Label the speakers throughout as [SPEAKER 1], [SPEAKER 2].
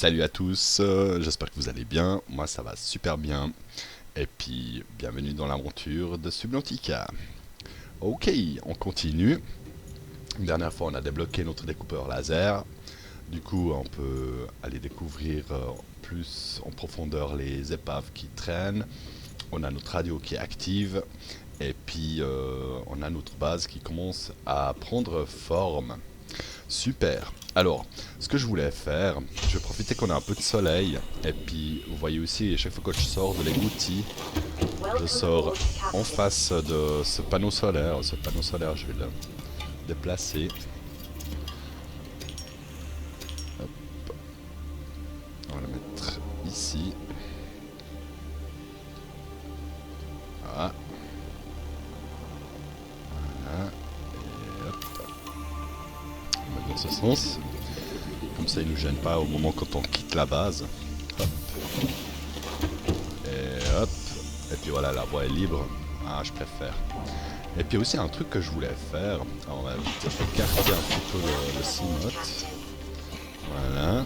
[SPEAKER 1] Salut à tous, j'espère que vous allez bien, moi ça va super bien. Et puis, bienvenue dans l'aventure de Subnautica. Ok, on continue. La dernière fois, on a débloqué notre découpeur laser. Du coup, on peut aller découvrir plus en profondeur les épaves qui traînent. On a notre radio qui est active. Et puis, on a notre base qui commence à prendre forme. Super. Alors, ce que je voulais faire, je vais profiter qu'on a un peu de soleil. Et puis, vous voyez aussi, à chaque fois que je sors de l'égouttis, je sors en face de ce panneau solaire. Ce panneau solaire, je vais le déplacer. Hop, on va le mettre ici. Voilà. Voilà. Et hop, on va mettre dans ce sens. Comme ça, il ne nous gêne pas au moment quand on quitte la base. Hop. Et hop. Et puis voilà, la voie est libre. Ah, je préfère. Et puis aussi un truc que je voulais faire. Alors, on va peut-être écarter un petit peu le cimote. Voilà.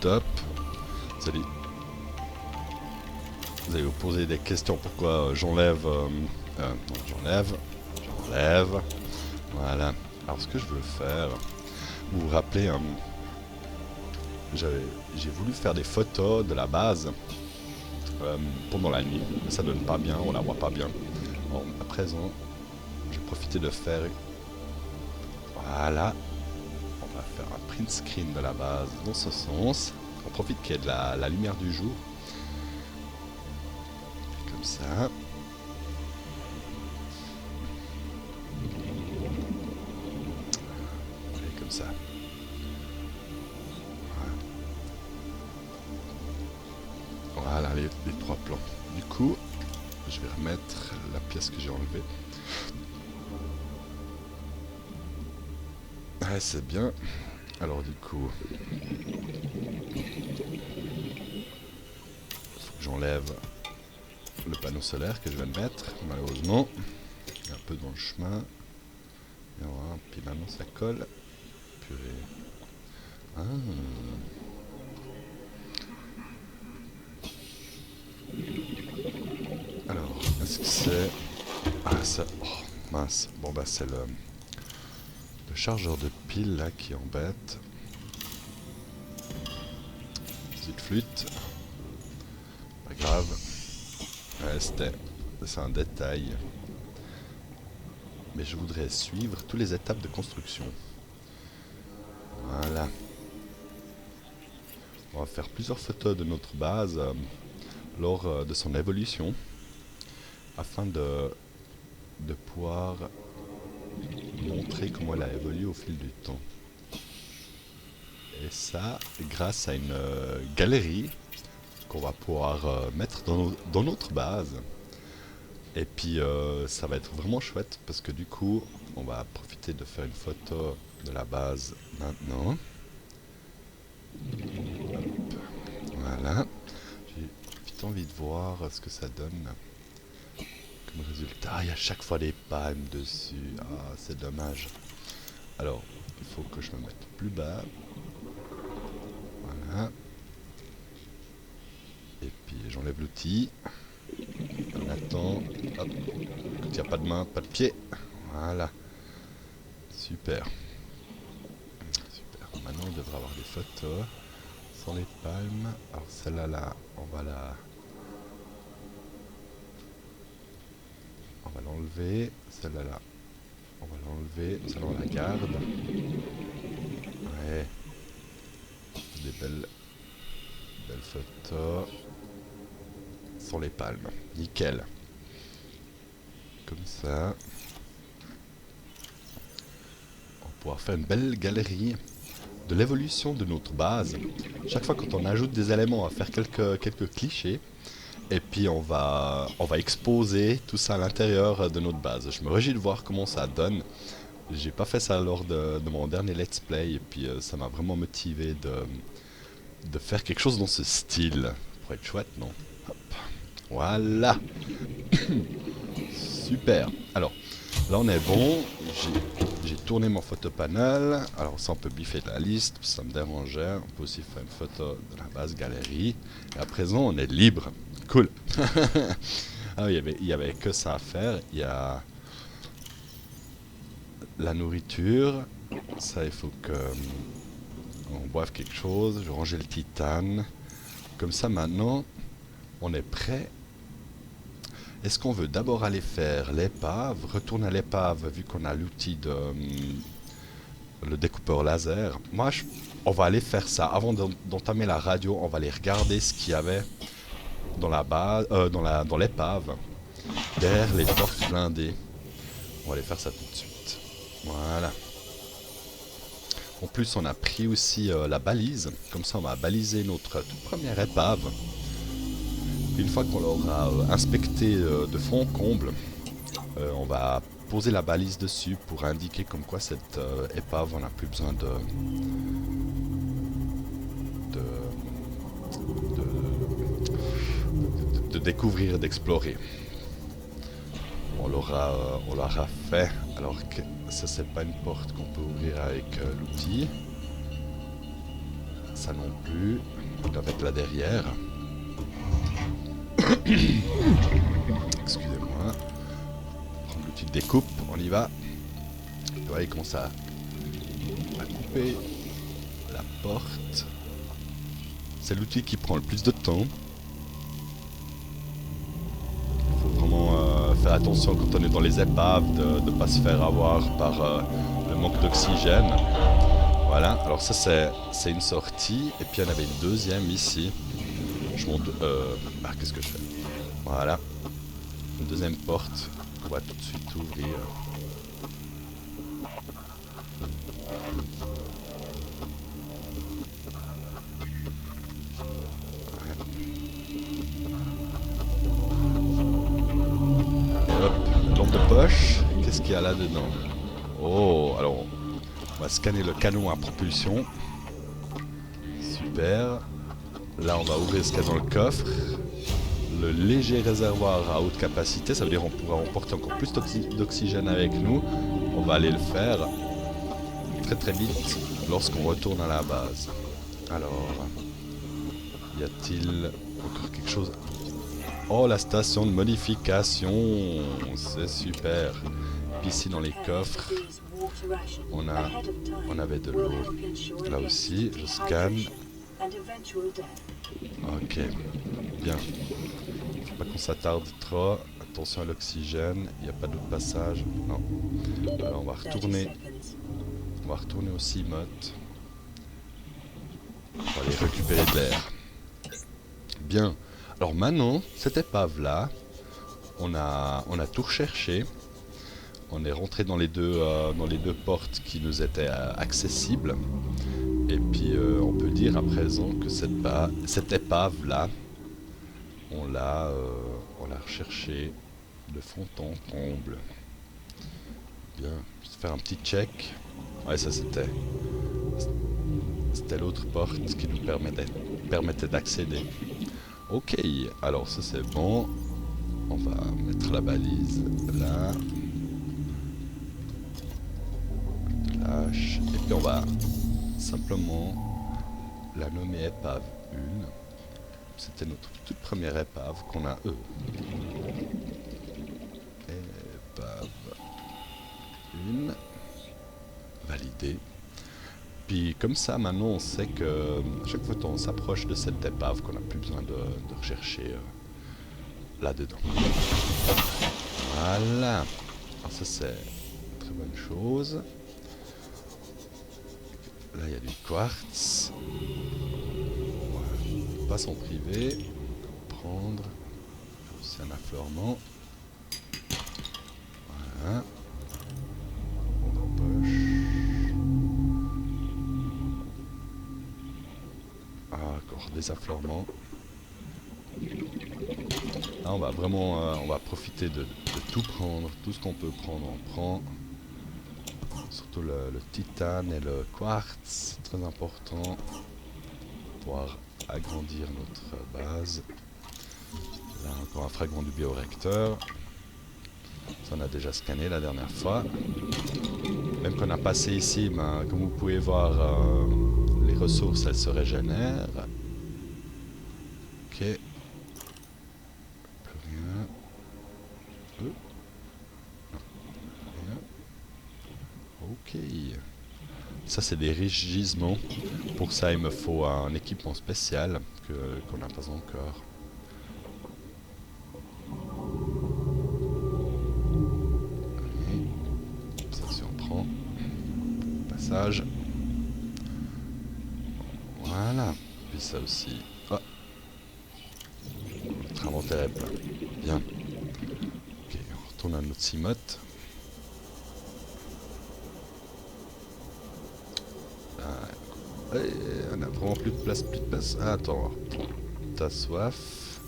[SPEAKER 1] Top. Vous allez, vous allez vous poser des questions. Pourquoi j'enlève... non, j'enlève. Voilà. Alors ce que je veux faire... Vous vous rappelez... j'ai voulu faire des photos de la base pendant la nuit. Mais ça donne pas bien, on la voit pas bien. Bon, à présent, je vais profiter de faire... Voilà. On va faire un print screen de la base dans ce sens. On profite qu'il y ait de la lumière du jour. Comme ça. Et comme ça. Voilà les trois plans. Du coup, je vais remettre la pièce que j'ai enlevée. Ouais, c'est bien. Alors du coup, faut que j'enlève le panneau solaire que je viens de mettre, malheureusement. Il est un peu dans le chemin. Et voilà, puis maintenant ça colle. Purée. Ah. Alors, est-ce que c'est... Ah, ça... Oh, mince. Bon, bah c'est le chargeur de pile là qui embête. Petite flûte. Pas grave. Ouais, c'est un détail. Mais je voudrais suivre toutes les étapes de construction. Voilà. On va faire plusieurs photos de notre base lors de son évolution afin de pouvoir montrer comment elle a évolué au fil du temps. Et ça, grâce à une galerie qu'on va pouvoir mettre dans notre base. Et puis ça va être vraiment chouette parce que du coup, on va profiter de faire une photo de la base maintenant. Hop. Voilà. J'ai vite envie de voir ce que ça donne comme résultat. Il y a chaque fois des palmes dessus. Ah, c'est dommage. Alors, il faut que je me mette plus bas. Voilà. Et puis j'enlève l'outil. On attend. Hop. Quand il n'y a pas de main, pas de pied. Voilà. Super. Super. Maintenant, on devrait avoir des photos sans les palmes. Alors celle-là, là, on va l'enlever. Celle-là, là, on va l'enlever. Celle-là, on la garde. Ouais. Des belles photos sans les palmes. Nickel. Comme ça. On va pouvoir faire une belle galerie de l'évolution de notre base. Chaque fois quand on ajoute des éléments, on va faire quelques clichés. Et puis on va exposer tout ça à l'intérieur de notre base. Je me réjouis de voir comment ça donne. J'ai pas fait ça lors de mon dernier let's play. Et puis ça m'a vraiment motivé de faire quelque chose dans ce style. Pour être chouette, non? Hop. Voilà. Super. Alors, là on est bon. j'ai tourné mon photopanel. Alors ça, on peut biffer la liste, ça me dérangeait. On peut aussi faire une photo de la base galerie. Et à présent, on est libre. Cool. Ah, il y avait que ça à faire. Il y a la nourriture. Ça, il faut que on boive quelque chose. Je vais ranger le titane. Comme ça, maintenant, on est prêt. Est-ce qu'on veut d'abord aller faire l'épave, retourner à l'épave vu qu'on a l'outil de le découpeur laser? Moi, on va aller faire ça. Avant d'entamer la radio, on va aller regarder ce qu'il y avait dans la base, dans l'épave, derrière les portes blindées. On va aller faire ça tout de suite. Voilà. En plus, on a pris aussi la balise. Comme ça, on va baliser notre toute première épave. Une fois qu'on l'aura inspecté de fond en comble, on va poser la balise dessus pour indiquer comme quoi cette épave, on n'a plus besoin de découvrir, d'explorer. On l'aura fait, alors que ça c'est pas une porte qu'on peut ouvrir avec l'outil. Ça non plus, il doit être là derrière. Excusez-moi. Prendre l'outil de découpe, on y va. Vous voyez comment ça va couper la porte. C'est l'outil qui prend le plus de temps. Il faut vraiment faire attention quand on est dans les épaves de ne pas se faire avoir par le manque d'oxygène. Voilà, alors ça c'est une sortie. Et puis il y en avait une deuxième ici. Je monte... qu'est-ce que je fais? Voilà. Une deuxième porte qu'on va tout de suite ouvrir. Et hop, lampe de poche. Qu'est-ce qu'il y a là-dedans? Oh, alors on va scanner le canon à propulsion. Super. Là, on va ouvrir ce qu'il y a dans le coffre. Le léger réservoir à haute capacité, ça veut dire qu'on pourra emporter encore plus d'oxygène avec nous. On va aller le faire très très vite lorsqu'on retourne à la base. Alors, y a-t-il encore quelque chose? Oh, la station de modification, c'est super. Puis ici dans les coffres, on avait de l'eau. Là aussi, je scanne. Ok, bien. Faut pas qu'on s'attarde trop. Attention à l'oxygène. Il n'y a pas d'autre passage. Non. Alors on va retourner. On va retourner au CMOT. On va aller récupérer de l'air. Bien. Alors maintenant, cette épave-là, on a tout recherché. On est rentré dans les deux portes qui nous étaient accessibles. Et puis on peut dire à présent que cette épave-là, on l'a recherchée de fond en comble. Bien, je vais faire un petit check. Ouais, ça c'était l'autre porte qui nous permettait d'accéder. Ok, alors ça c'est bon. On va mettre la balise là. Lâche. Et puis on va simplement la nommer épave 1. C'était notre toute première épave qu'on a épave 1. Validé. Puis comme ça maintenant on sait que chaque fois qu'on s'approche de cette épave qu'on n'a plus besoin de rechercher là-dedans. Voilà. Alors ça c'est une très bonne chose. Là, il y a du quartz. Voilà. Pas s'en priver. Prendre. C'est un affleurement. Voilà. On empoche. Ah, encore des affleurements. Là, on va vraiment on va profiter de tout prendre. Tout ce qu'on peut prendre, on prend. Surtout le titane et le quartz, très important pour pouvoir agrandir notre base. Là encore un fragment du bioréacteur. Ça on a déjà scanné la dernière fois. Même qu'on a passé ici, ben, comme vous pouvez voir, les ressources, elles se régénèrent. Ok. Plus rien. Euh, rien. Ok. Ça, c'est des riches gisements. Pour ça, il me faut un équipement spécial qu'on n'a pas encore. Allez. Ça, si on prend. Passage. Voilà. Puis ça aussi. Ah, notre inventaire est plein. Bien. Ok, on retourne à notre cimote. On a vraiment plus de place, plus de place. Ah, attends, t'as soif.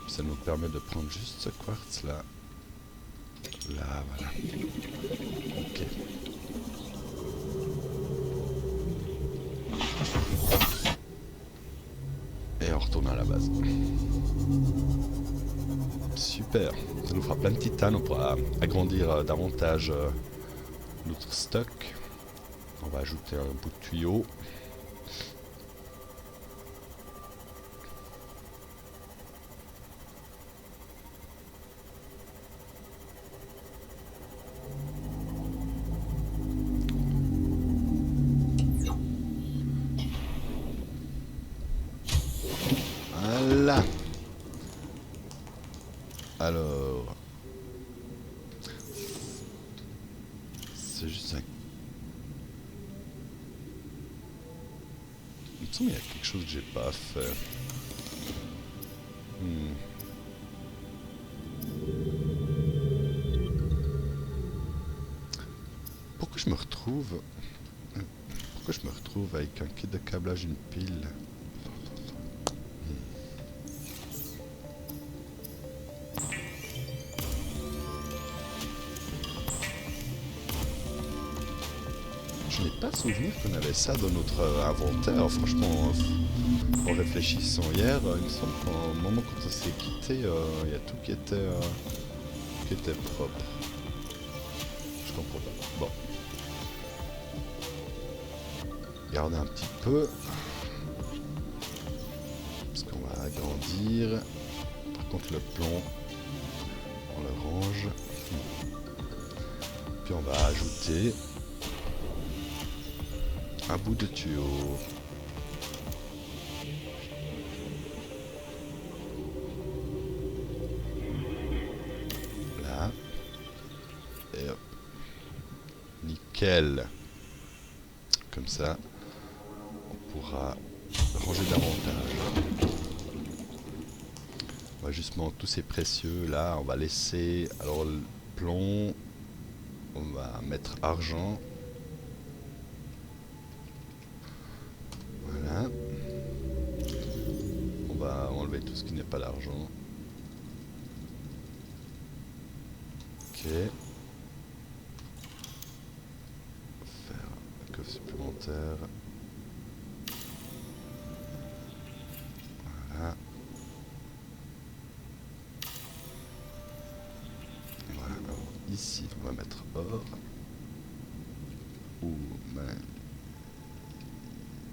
[SPEAKER 1] Ça nous permet de prendre juste ce quartz là. Là, voilà. Ok. Et on retourne à la base. Super. Ça nous fera plein de titane. On pourra agrandir davantage notre stock. On va ajouter un bout de tuyau. Voilà. Alors, c'est juste un... Il me semble qu'il y a quelque chose que j'ai pas fait. Pourquoi je me retrouve... Pourquoi je me retrouve avec un kit de câblage, une pile? Je n'ai pas souvenir qu'on avait ça dans notre inventaire. Franchement, en réfléchissant hier, il me semble qu'au moment quand on s'est quitté, il y a tout qui était propre. Je comprends pas. Bon. Garder un petit peu. Parce qu'on va agrandir. Par contre, le plomb, on le range. Puis on va ajouter un bout de tuyau. Là. Et hop. Nickel. Comme ça, on pourra ranger davantage. On va justement tous ces précieux là, on va laisser. Alors le plomb, on va mettre argent. Voilà. On va enlever tout ce qui n'est pas d'argent. Ok. Faire un coffre supplémentaire. Voilà. Voilà. Alors, ici, on va mettre or. Ou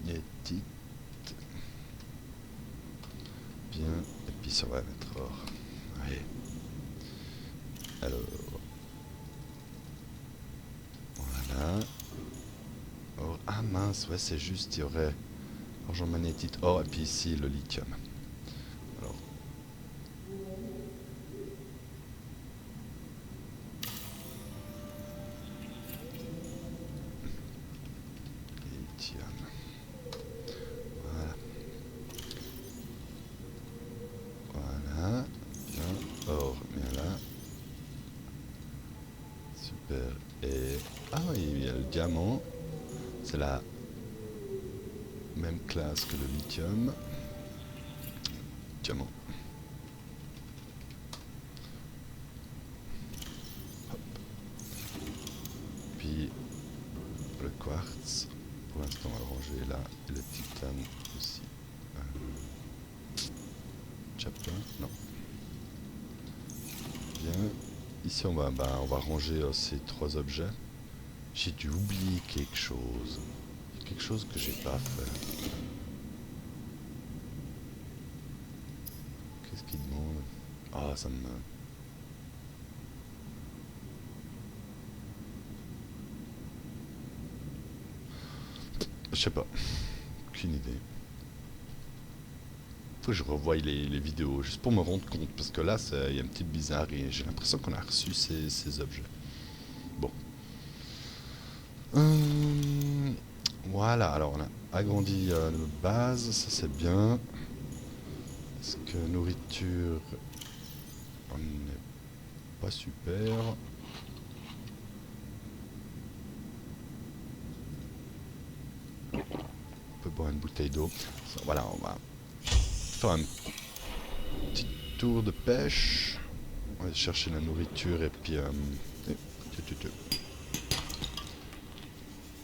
[SPEAKER 1] magnétite. Bien. Et puis ça va mettre or. Allez. Alors. Voilà. Or. Ah mince, ouais, c'est juste, il y aurait argent, magnétite, or, et puis ici le lithium. Alors. Lithium. Voilà. Voilà. Bien. Or, bien là. Super. Et... ah oui, il y a le diamant. C'est la même classe que le lithium. Diamant. Hop. Puis le quartz. Pour l'instant, on va le ranger là. Et le titane aussi. Chapin. Non. Bien. Ici, on va ranger ces trois objets. J'ai dû oublier quelque chose. Quelque chose que j'ai pas fait. Qu'est-ce qu'il demande? Ah, ça me... Je sais pas. Aucune idée. Faut que je revoie les vidéos, juste pour me rendre compte. Parce que là, il y a une petite bizarrerie. J'ai l'impression qu'on a reçu ces objets. Bon. Voilà, alors on a agrandi notre base, ça c'est bien. Est-ce que nourriture, on n'est pas super. On peut boire une bouteille d'eau. Voilà, on va faire un petit tour de pêche. On va chercher la nourriture et puis... de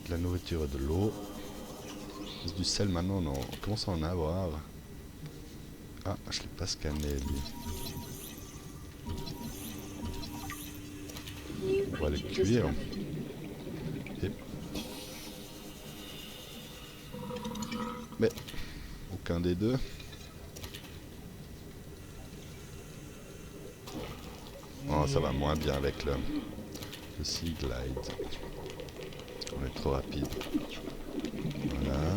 [SPEAKER 1] la nourriture et de l'eau. Du sel maintenant, non. On commence à en avoir. Ah, je l'ai pas scanné lui. On va les cuire. Et... Mais aucun des deux. Oh, ça va moins bien avec le Sea Glide. On est trop rapide. Voilà.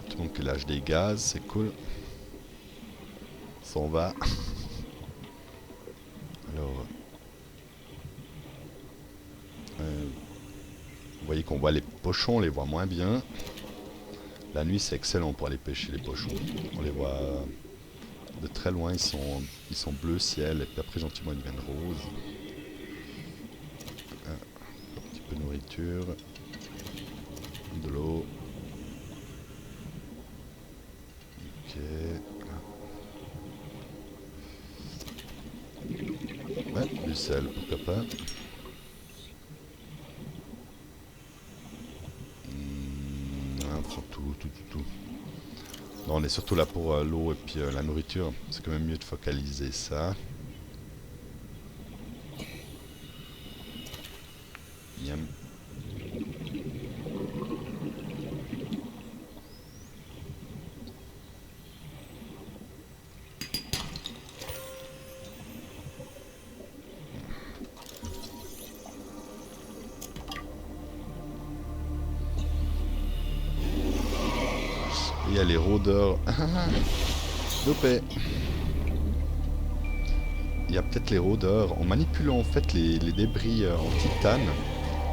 [SPEAKER 1] Tout le monde qui lâche des gaz, c'est cool. Ça en va. Alors, vous voyez qu'on voit les pochons, on les voit moins bien. La nuit, c'est excellent pour aller pêcher les pochons. On les voit de très loin, ils sont bleu ciel, et puis après gentiment ils deviennent roses. Un petit peu de nourriture, de l'eau. Ok. Ouais, du sel, pourquoi pas. On prend tout. Non, on est surtout là pour l'eau et puis la nourriture. C'est quand même mieux de focaliser ça. Miam. Il y a les rôdeurs. Dopé. Il y a peut-être les rôdeurs. En manipulant en fait les débris en titane,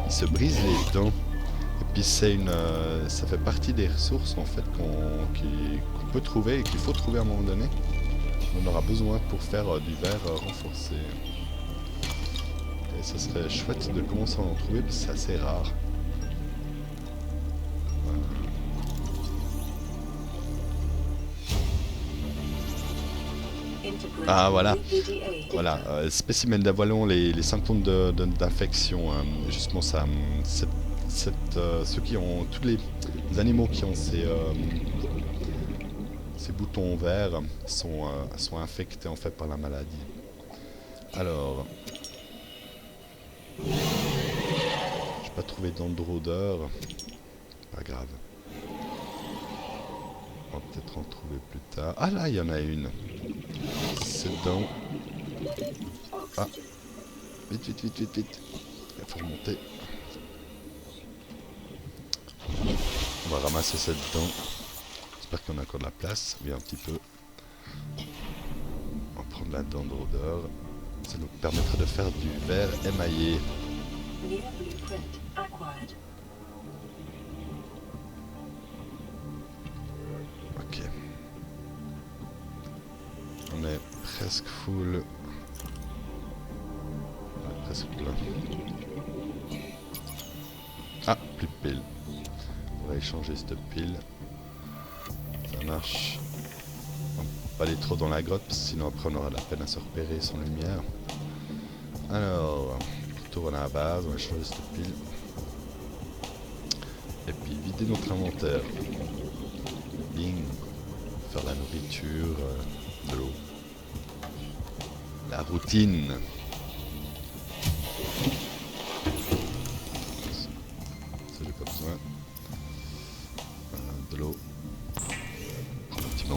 [SPEAKER 1] ils se brisent les dents. Et puis c'est ça fait partie des ressources en fait qu'on peut trouver et qu'il faut trouver à un moment donné. On aura besoin pour faire du verre renforcé. Et ça serait chouette de commencer à en trouver parce que c'est assez rare. Ah voilà, spécimen d'Avalon, les symptômes d'infection, justement ça, ceux qui ont, tous les animaux qui ont ces boutons verts sont infectés en fait par la maladie. Alors, j'ai pas trouvé d'androdeur, pas grave. On va peut-être en trouver plus tard. Ah là, il y en a une. C'est dedans. Ah. Vite. Il faut remonter. On va ramasser cette dent. J'espère qu'on a encore de la place. Oui, un petit peu. On va prendre la dent d'odeur. Ça nous permettra de faire du verre émaillé. Ok. On est presque full. On est presque plein. Ah, plus de pile. On va échanger cette pile. Ça marche. On va pas aller trop dans la grotte, parce que sinon après on aura de la peine à se repérer sans lumière. Alors, on retourne à la base, on va échanger cette pile. Et puis vider notre inventaire. Bing. Faire la nourriture, de l'eau. La routine.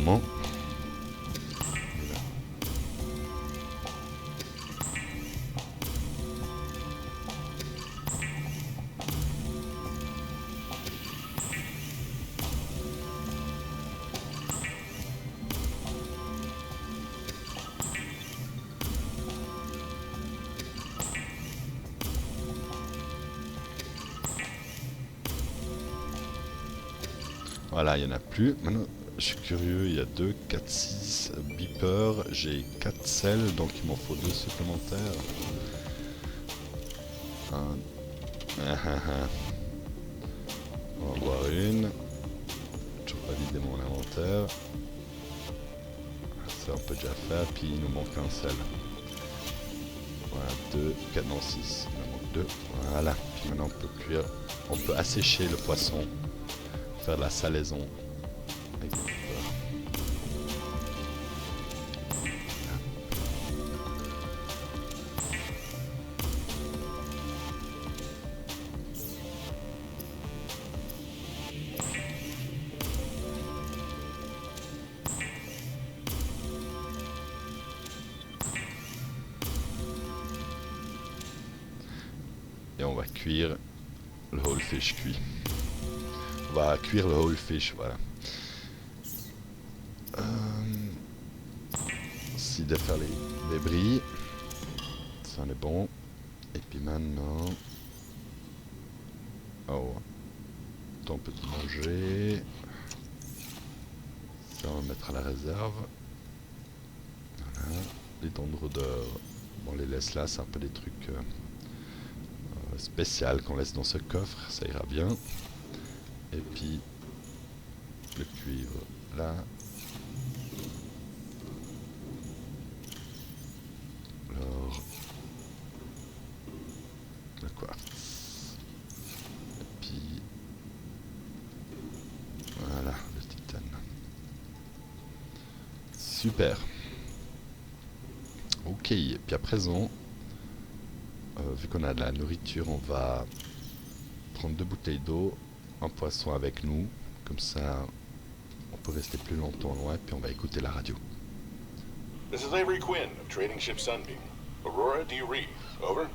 [SPEAKER 1] moment. Voilà, il n'y en a plus. Maintenant, je suis curieux, il y a 2, 4, 6 beepers. J'ai 4 selles, donc il m'en faut 2 supplémentaires. On va voir une. Je vais valider mon inventaire. Ça, on peut déjà faire. Puis il nous manque un sel. Voilà, 2, 4, non, 6. Il nous manque 2. Voilà. Puis maintenant, on peut cuire. On peut assécher le poisson. Faire de la salaison. Avec le beurre. Et on va cuire le whole fish cuit. On va cuire le whole fish, voilà. Aussi de faire les bris. Ça en est bon. Et puis maintenant... Oh. On peut tout manger. Ça on va mettre à la réserve. Voilà. Les dents de rôdeur. Bon, on les laisse là, c'est un peu des trucs spéciaux qu'on laisse dans ce coffre, ça ira bien. Et puis le cuivre là. Alors le quartz. Et puis voilà le titane. Super. Ok, et puis à présent, vu qu'on a de la nourriture, on va prendre 2 bouteilles d'eau, un poisson avec nous, comme ça on peut rester plus longtemps loin, puis on va écouter la radio.
[SPEAKER 2] This is Avery Quinn of Trading Ship Sunbeam. Aurora, do you read? Over?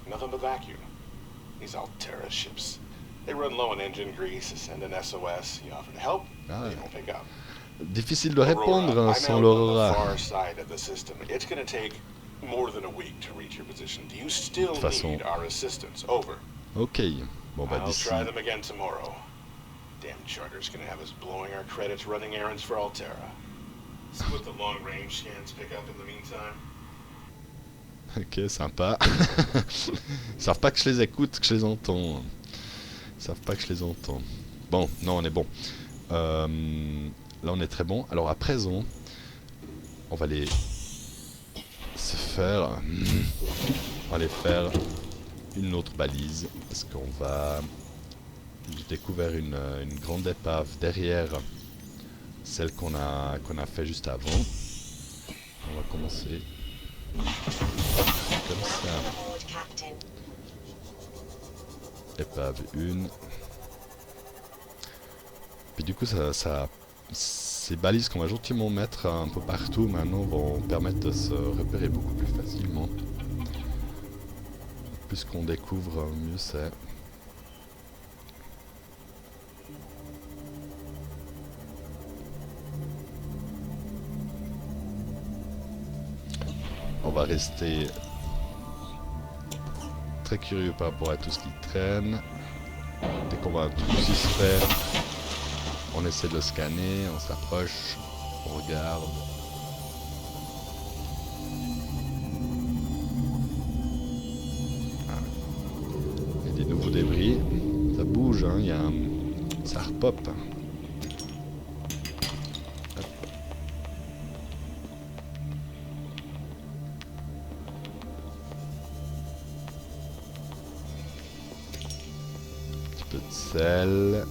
[SPEAKER 2] Nothing but vacuum. These Altera ships. They run low on engine grease, send an SOS, you offer to help, they don't pick up.
[SPEAKER 1] Difficile de répondre sans l'Aurora.
[SPEAKER 2] Far side of the system. It's going to take more than a week to reach your position. Do you still need our assistance? Over.
[SPEAKER 1] Ok. Bon bah
[SPEAKER 2] I'll
[SPEAKER 1] d'ici.
[SPEAKER 2] try them again tomorrow. Damn charter's going to have us blowing our credits running errands for Altera. See what the long range scans pick up in the meantime.
[SPEAKER 1] Ok, sympa. Ils savent pas que je les écoute, que je les entends. Ils savent pas que je les entends. Bon, non, on est bon. Là, on est très bon. Alors, à présent, on va aller se faire... On va aller faire une autre balise. Parce qu'on va... J'ai découvert une grande épave derrière celle qu'on a fait juste avant. On va commencer comme ça. Épave 1. Puis du coup, ces balises qu'on va gentiment mettre un peu partout maintenant vont permettre de se repérer beaucoup plus facilement. Plus qu'on découvre, mieux c'est. On va rester très curieux par rapport à tout ce qui traîne. Dès qu'on voit un truc suspect, on essaie de le scanner, on s'approche, on regarde. Ah. Il y a des nouveaux débris. Ça bouge, hein, il y a un... ça repop. De sel.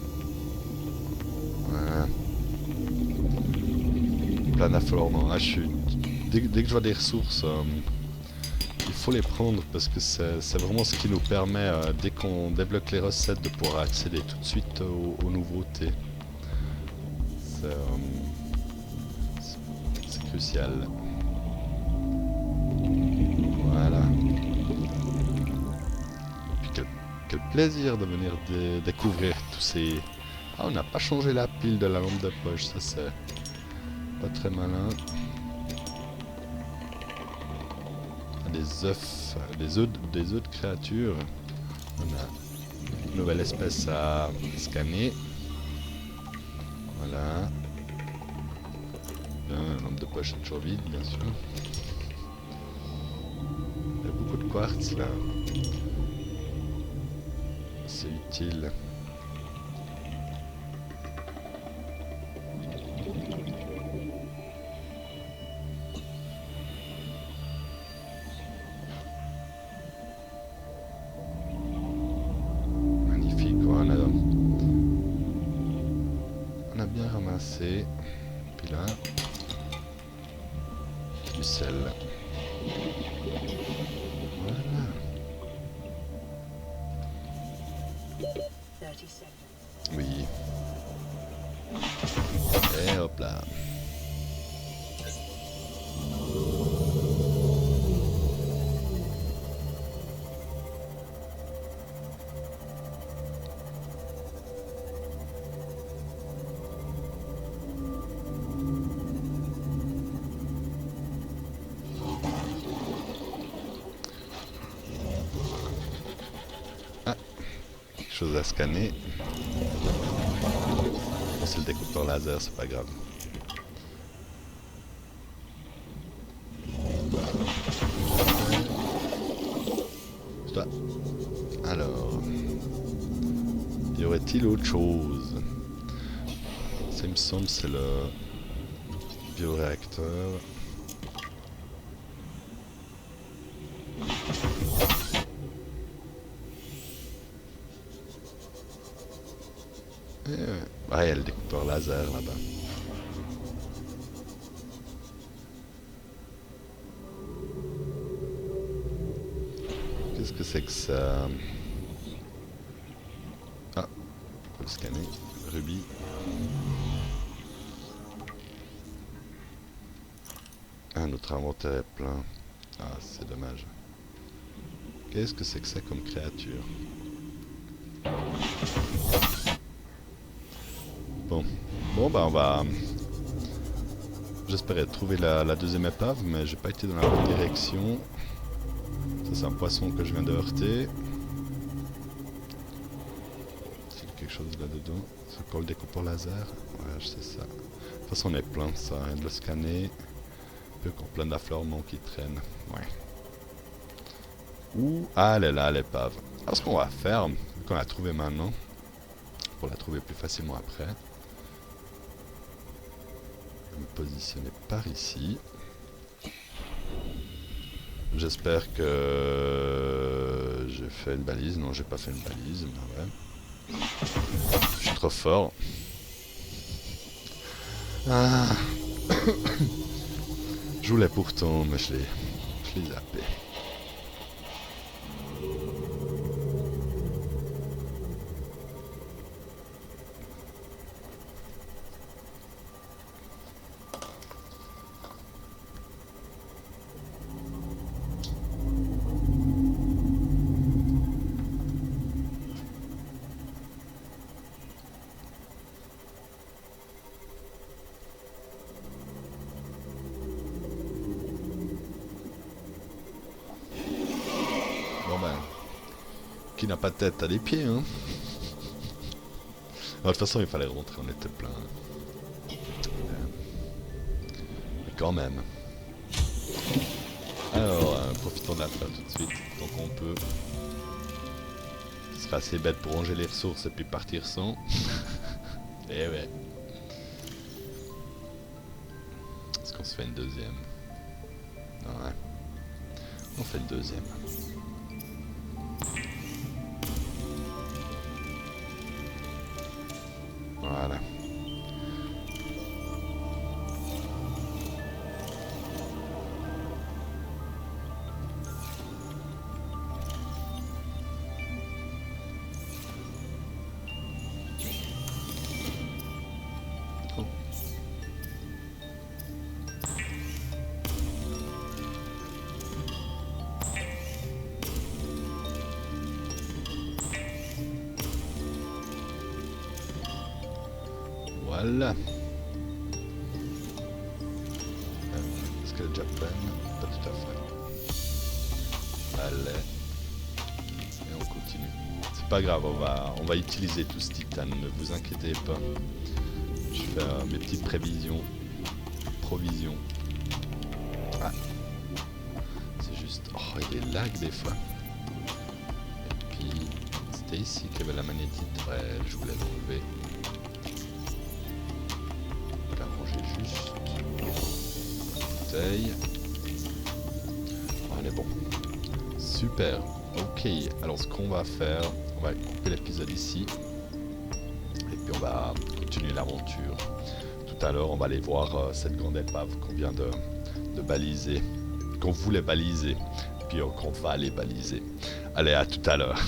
[SPEAKER 1] Voilà. Planaflore, non. Ah, dès que je vois des ressources, il faut les prendre parce que c'est vraiment ce qui nous permet, dès qu'on débloque les recettes, de pouvoir accéder tout de suite aux nouveautés. c'est crucial. Voilà. Puis quel plaisir de venir découvrir tous ces... Ah, on n'a pas changé la pile de la lampe de poche, ça c'est pas très malin. Des œufs, des œufs de créatures. On a une nouvelle espèce à scanner. Voilà. La lampe de poche est toujours vide, bien sûr. Il y a beaucoup de quartz là. C'est utile. Magnifique, voilà. On a bien ramassé. Puis là, du sel. Voilà. Oui. Et hop là. Ah, quelque chose à scanner. Bon, c'est le découpeur laser, c'est pas grave. Toi. Alors, y aurait-il autre chose? Ça me semble c'est le bioréacteur. Ah, il y a le découpeur laser là-bas. Qu'est-ce que c'est que ça? Ah, on peut le scanner. Rubis. Ah, notre inventaire est plein. Ah, c'est dommage. Qu'est-ce que c'est que ça comme créature? Bon, bah on va... J'espérais trouver la deuxième épave, mais j'ai pas été dans la bonne direction. Ça c'est un poisson que je viens de heurter. C'est quelque chose là-dedans. C'est encore le découpeur laser. Ouais, je sais ça. De toute façon on est plein, ça rien de le scanner. Il y a encore plein d'affleurements qui traînent. Ouais. Ouh, ah elle est là l'épave. Alors ce qu'on va faire, vu qu'on l'a trouvée maintenant, pour la trouver plus facilement après, je vais me positionner par ici. J'espère que j'ai fait une balise. Non, j'ai pas fait une balise, mais ouais. Je suis trop fort. Ah. Je voulais pourtant, mais je l'ai zappé. Bon ben, qui n'a pas de tête a des pieds, hein. De toute façon, il fallait rentrer, on était plein. Mais quand même. Alors, profitons de la fin tout de suite, tant qu'on peut. Ce serait assez bête pour ranger les ressources et puis partir sans. Eh ouais. Est-ce qu'on se fait une deuxième? Non, ouais. On fait une deuxième. Voilà. Oh. Voilà. Est-ce qu'elle est déjà pleine? Pas tout à fait. Allez. Et on continue. C'est pas grave, on va utiliser tout ce titane, ne vous inquiétez pas. Je fais mes petites prévisions. Provisions. Ah. C'est juste... Oh, il est lag des fois. Et puis, c'était ici qu'il y avait la magnétite. Ouais, je voulais l'enlever. La ranger juste. Bouteille. Oh, on est bon. Super. Ok, alors ce qu'on va faire, on va couper l'épisode ici. Et puis on va continuer l'aventure. Tout à l'heure, on va aller voir cette grande épave qu'on vient de baliser. Qu'on voulait baliser. Puis qu'on va aller baliser. Allez, à tout à l'heure.